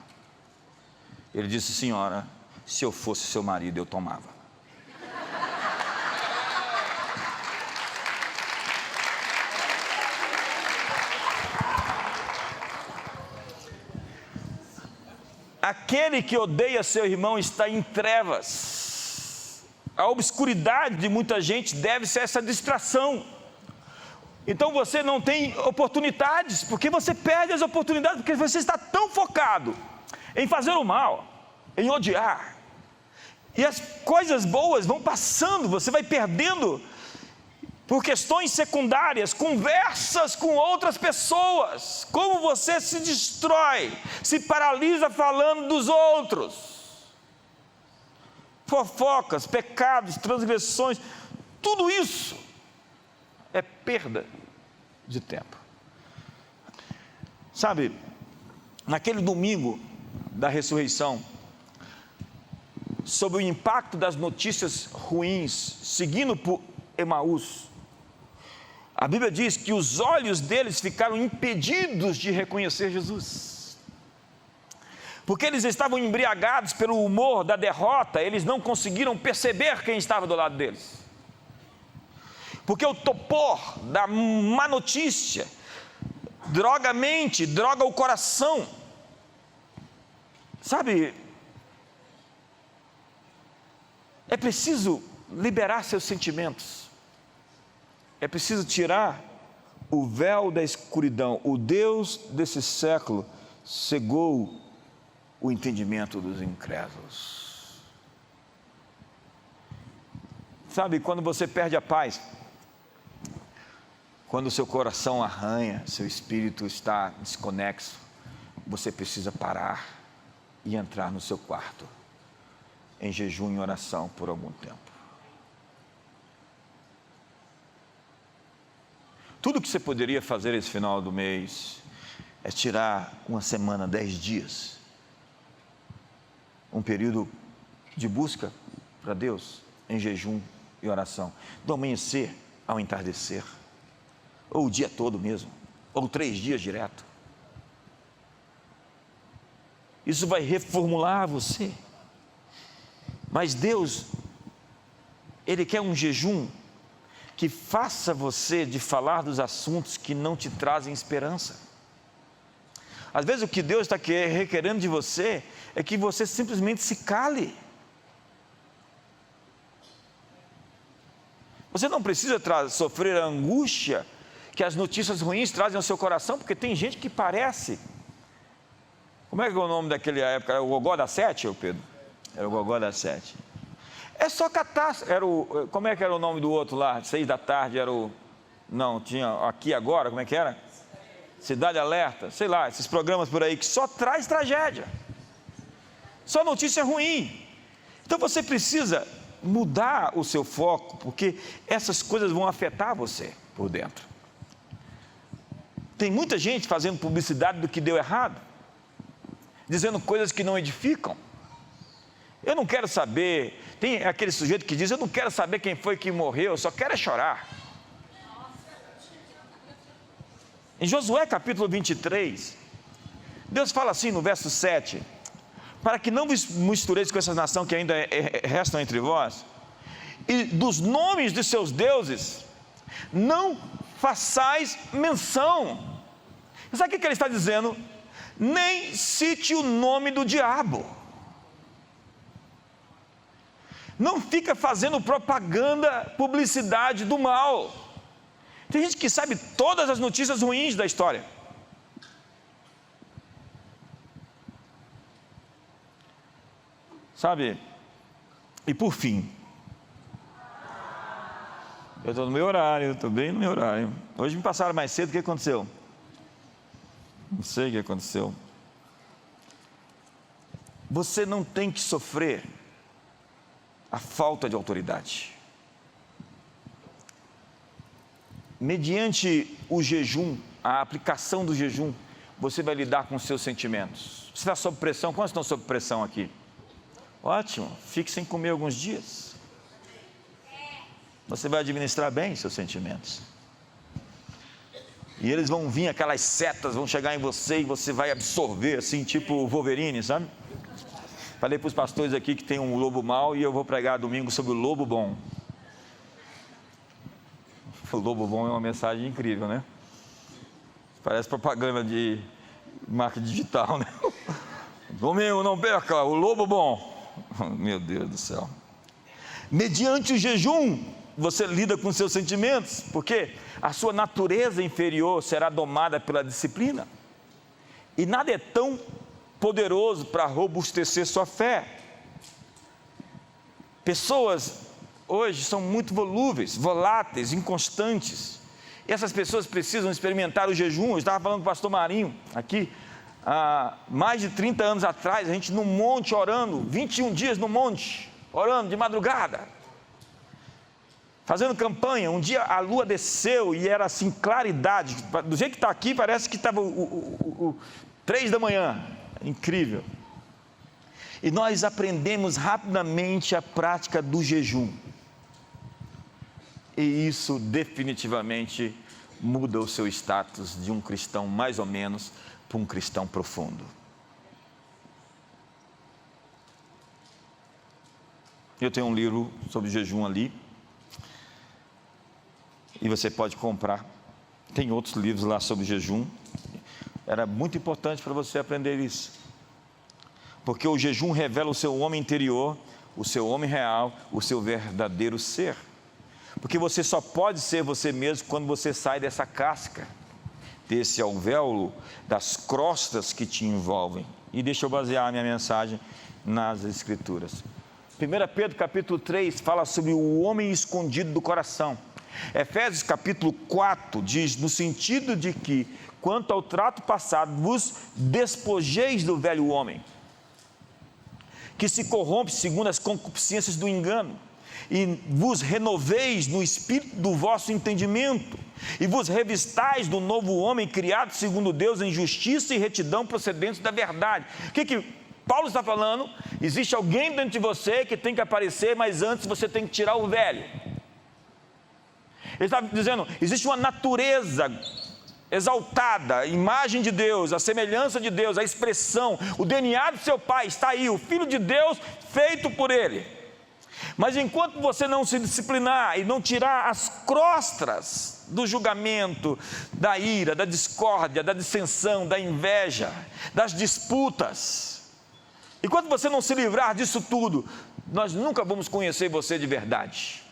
Ele disse: senhora, se eu fosse seu marido, eu tomava. Aquele que odeia seu irmão está em trevas. a obscuridade de muita gente deve-se a essa distração. Então você não tem oportunidades, porque você perde as oportunidades, porque você está tão focado em fazer o mal, em odiar, e as coisas boas vão passando, você vai perdendo por questões secundárias, conversas com outras pessoas. Como você se destrói, se paralisa falando dos outros, fofocas, pecados, transgressões, tudo isso é perda de tempo. Sabe, naquele domingo da ressurreição, sob o impacto das notícias ruins, seguindo por Emaús, a Bíblia diz que os olhos deles ficaram impedidos de reconhecer Jesus, porque eles estavam embriagados pelo humor da derrota, eles não conseguiram perceber quem estava do lado deles, porque o topor da má notícia droga a mente, droga o coração. Sabe, é preciso liberar seus sentimentos, é preciso tirar o véu da escuridão. O Deus desse século cegou o entendimento dos incrédulos. Sabe, quando você perde a paz, quando o seu coração arranha, seu espírito está desconexo, você precisa parar e entrar no seu quarto, em jejum e oração por algum tempo. Tudo que você poderia fazer esse final do mês é tirar uma semana, 10 dias, um período de busca para Deus, em jejum e oração, do amanhecer ao entardecer, ou o dia todo mesmo, ou 3 dias direto. Isso vai reformular você. Mas Deus, Ele quer um jejum que faça você de falar dos assuntos que não te trazem esperança. Às vezes o que Deus está requerendo de você é que você simplesmente se cale. Você não precisa sofrer a angústia que as notícias ruins trazem ao seu coração, porque tem gente que parece... Como é que é o nome daquela época? Era o Gogó da Sete, Pedro? Era o Gogó da Sete. É só catástrofe. Como é que era o nome do outro lá? 6 da tarde era o... Não, tinha Aqui Agora, como é que era? Cidade Alerta, sei lá, esses programas por aí que só traz tragédia. Só notícia ruim. Então você precisa mudar o seu foco, porque essas coisas vão afetar você por dentro. Tem muita gente fazendo publicidade do que deu errado, dizendo coisas que não edificam. Eu não quero saber, tem aquele sujeito que diz, eu não quero saber quem foi que morreu, eu só quero é chorar. Em Josué capítulo 23, Deus fala assim no verso 7, para que não vos mistureis com essa nação que ainda restam entre vós, e dos nomes de seus deuses, não façais menção. Sabe o que ele está dizendo? Nem cite o nome do diabo. Não fica fazendo propaganda, publicidade do mal. Tem gente que sabe todas as notícias ruins da história. Sabe? E por fim, eu estou no meu horário, estou bem no meu horário. Hoje me passaram mais cedo, o que aconteceu? Não sei o que aconteceu. Você não tem que sofrer a falta de autoridade. Mediante o jejum, a aplicação do jejum, você vai lidar com os seus sentimentos. Você está sob pressão? Quantos estão sob pressão aqui? Ótimo, fique sem comer alguns dias. Você vai administrar bem seus sentimentos. E eles vão vir, aquelas setas vão chegar em você e você vai absorver, assim, tipo Wolverine, sabe? Falei para os pastores aqui que tem um lobo mau e eu vou pregar domingo sobre o lobo bom. O lobo bom é uma mensagem incrível, né? Parece propaganda de marketing digital, né? Domingo, não perca, o lobo bom. Meu Deus do céu. Mediante o jejum, você lida com seus sentimentos, porque a sua natureza inferior será domada pela disciplina. E nada é tão poderoso para robustecer sua fé. Pessoas hoje são muito volúveis, voláteis, inconstantes. E essas pessoas precisam experimentar o jejum. Eu estava falando com o pastor Marinho aqui, há mais de 30 anos atrás, a gente no monte orando, 21 dias no monte, orando de madrugada, fazendo campanha. Um dia a lua desceu e era assim, claridade, do jeito que está aqui, parece que estava 3 da manhã, incrível. E nós aprendemos rapidamente a prática do jejum, e isso definitivamente muda o seu status de um cristão mais ou menos para um cristão profundo. Eu tenho um livro sobre jejum ali, e você pode comprar. Tem outros livros lá sobre jejum. Era muito importante para você aprender isso, porque o jejum revela o seu homem interior, o seu homem real, o seu verdadeiro ser. Porque você só pode ser você mesmo quando você sai dessa casca, desse alvéolo, das crostas que te envolvem. E deixa eu basear a minha mensagem nas Escrituras. 1 Pedro capítulo 3 fala sobre o homem escondido do coração. Efésios capítulo 4 diz, no sentido de que, quanto ao trato passado, vos despojeis do velho homem, que se corrompe segundo as concupiscências do engano, e vos renoveis no espírito do vosso entendimento, e vos revistais do novo homem, criado segundo Deus em justiça e retidão procedentes da verdade. O que Paulo está falando? Existe alguém dentro de você que tem que aparecer, mas antes você tem que tirar o velho. Ele está dizendo, existe uma natureza exaltada, a imagem de Deus, a semelhança de Deus, a expressão, o DNA do seu pai está aí, o Filho de Deus feito por ele. Mas enquanto você não se disciplinar e não tirar as crostas do julgamento, da ira, da discórdia, da dissensão, da inveja, das disputas, enquanto você não se livrar disso tudo, nós nunca vamos conhecer você de verdade.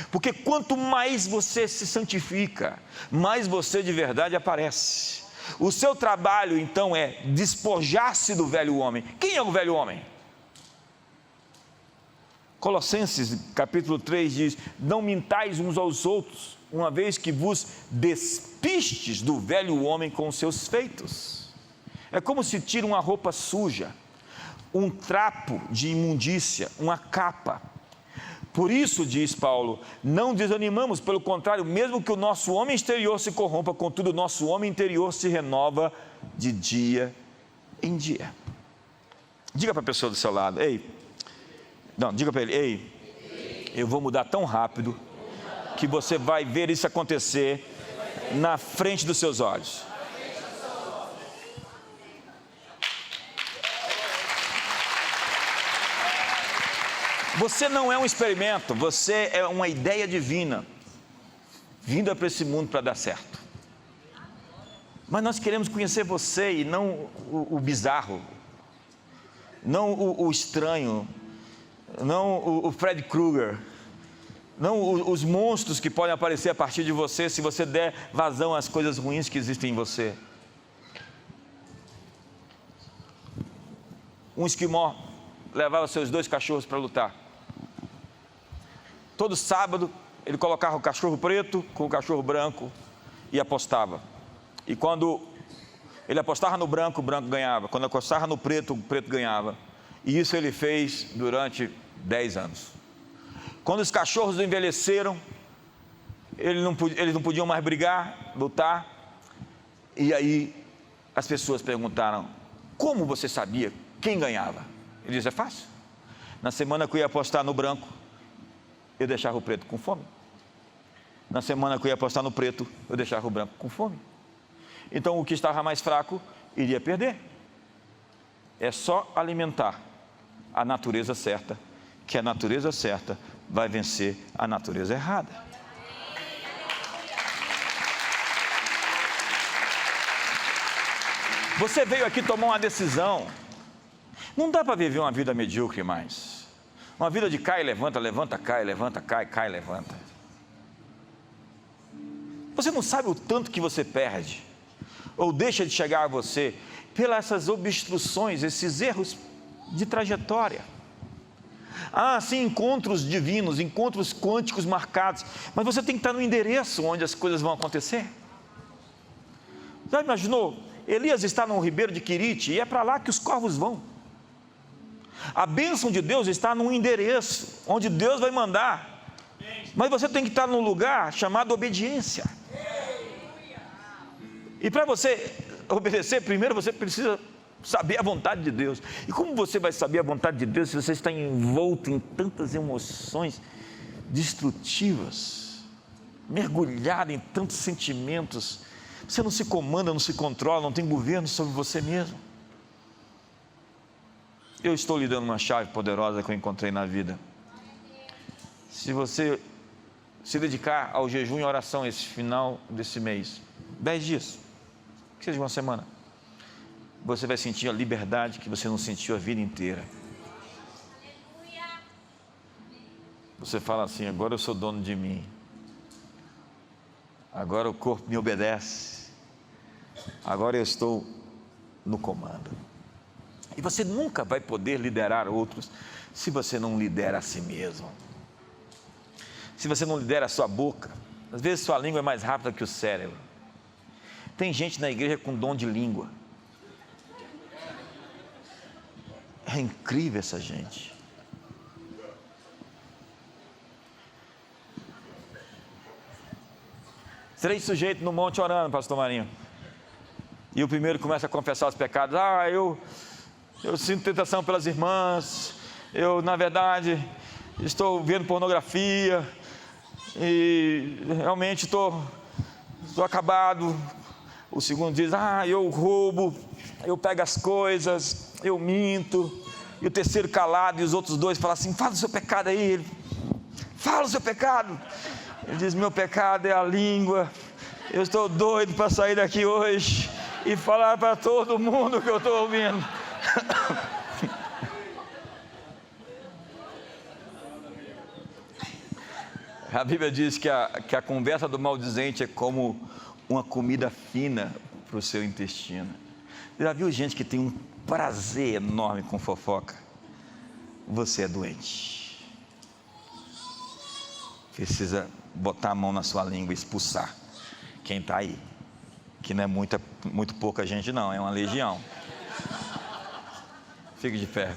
Porque quanto mais você se santifica, mais você de verdade aparece. O seu trabalho então é despojar-se do velho homem. Quem é o velho homem? Colossenses capítulo 3 diz, não mintais uns aos outros, uma vez que vos despistes do velho homem com os seus feitos. É como se tira uma roupa suja, um trapo de imundícia, uma capa. Por isso, diz Paulo, não desanimamos, pelo contrário, mesmo que o nosso homem exterior se corrompa, contudo o nosso homem interior se renova de dia em dia. Diga para a pessoa do seu lado, diga para ele, eu vou mudar tão rápido que você vai ver isso acontecer na frente dos seus olhos. Você não é um experimento, você é uma ideia divina, vinda para esse mundo para dar certo. Mas nós queremos conhecer você e não o bizarro, não o estranho, não o Fred Krueger, não os monstros que podem aparecer a partir de você se você der vazão às coisas ruins que existem em você. Um esquimó levava seus 2 cachorros para lutar. Todo sábado ele colocava o cachorro preto com o cachorro branco e apostava. E quando ele apostava no branco, o branco ganhava. Quando apostava no preto, o preto ganhava. E isso ele fez durante 10 anos. Quando os cachorros envelheceram, eles não podiam mais brigar, lutar. E aí as pessoas perguntaram, como você sabia quem ganhava? Ele disse, é fácil. Na semana que eu ia apostar no branco, eu deixava o preto com fome. Na semana que eu ia apostar no preto, eu deixava o branco com fome. Então o que estava mais fraco iria perder. É só alimentar a natureza certa, que a natureza certa vai vencer a natureza errada. Você veio aqui tomar uma decisão. Não dá para viver uma vida medíocre mais. Uma vida de cai e levanta, levanta, cai, levanta, cai, cai, levanta. Você não sabe o tanto que você perde, ou deixa de chegar a você, pelas essas obstruções, esses erros de trajetória. Há sim encontros divinos, encontros quânticos marcados, mas você tem que estar no endereço onde as coisas vão acontecer. Já imaginou? Elias está no ribeiro de Querite, e é para lá que os corvos vão. A bênção de Deus está num endereço, onde Deus vai mandar, mas você tem que estar num lugar chamado obediência. E para você obedecer, primeiro você precisa saber a vontade de Deus. E como você vai saber a vontade de Deus se você está envolto em tantas emoções destrutivas, mergulhado em tantos sentimentos? Você não se comanda, não se controla, não tem governo sobre você mesmo. Eu estou lhe dando uma chave poderosa que eu encontrei na vida. Se você se dedicar ao jejum e oração esse final desse mês, 10 dias, que seja uma semana, você vai sentir a liberdade que você não sentiu a vida inteira. Você fala assim: agora eu sou dono de mim, agora o corpo me obedece, agora eu estou no comando. E você nunca vai poder liderar outros se você não lidera a si mesmo, se você não lidera a sua boca. Às vezes sua língua é mais rápida que o cérebro. Tem gente na igreja com dom de língua. É incrível essa gente. Três sujeitos no monte orando, pastor Marinho. E o primeiro começa a confessar os pecados. Eu sinto tentação pelas irmãs. Eu, na verdade, estou vendo pornografia. E realmente estou acabado. O segundo diz: eu roubo, eu pego as coisas, eu minto. E o terceiro calado, e os outros dois falam assim: fala o seu pecado aí. Ele: fala o seu pecado. Ele diz: meu pecado é a língua. Eu estou doido para sair daqui hoje e falar para todo mundo que eu estou ouvindo. A Bíblia diz que a conversa do maldizente é como uma comida fina para o seu intestino. Você já viu gente que tem um prazer enorme com fofoca? Você é doente. Precisa botar a mão na sua língua e expulsar quem está aí, que não é muito pouca gente não, é uma legião. Fique de pé.